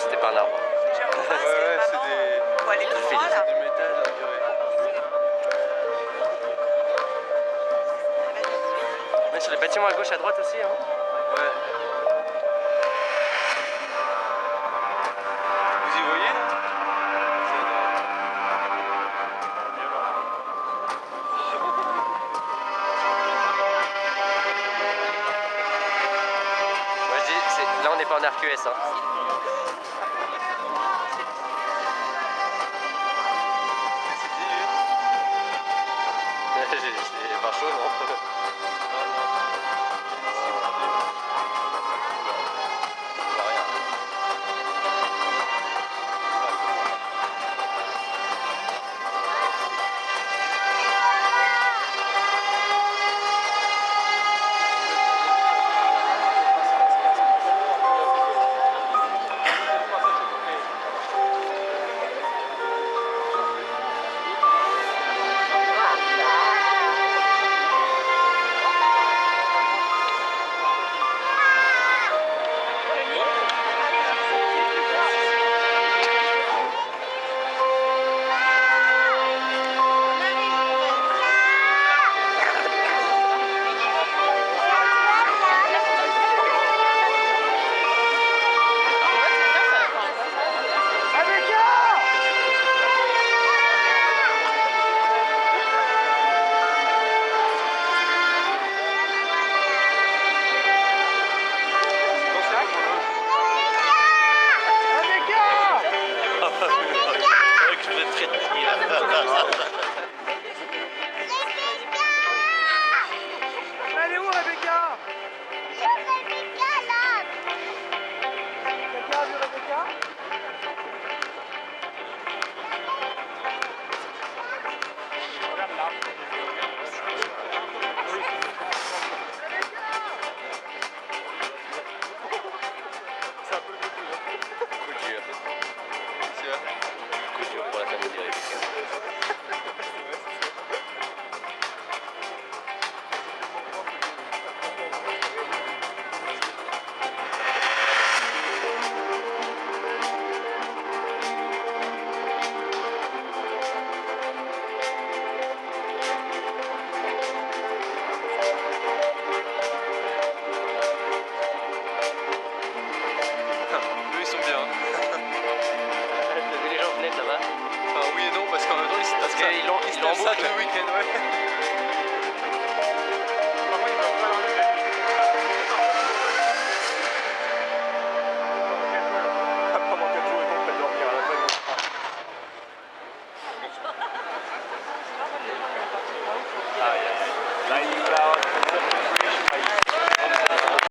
c'était pas un arbre. Ouais, c'est des... Faut aller plus loin là. du métal, on dirait. Mais sur les bâtiments à gauche, à droite aussi. Hein. Ouais. Vous y voyez là? Moi je dis, là on n'est pas en RQS. Hein. C'est pas chaud non?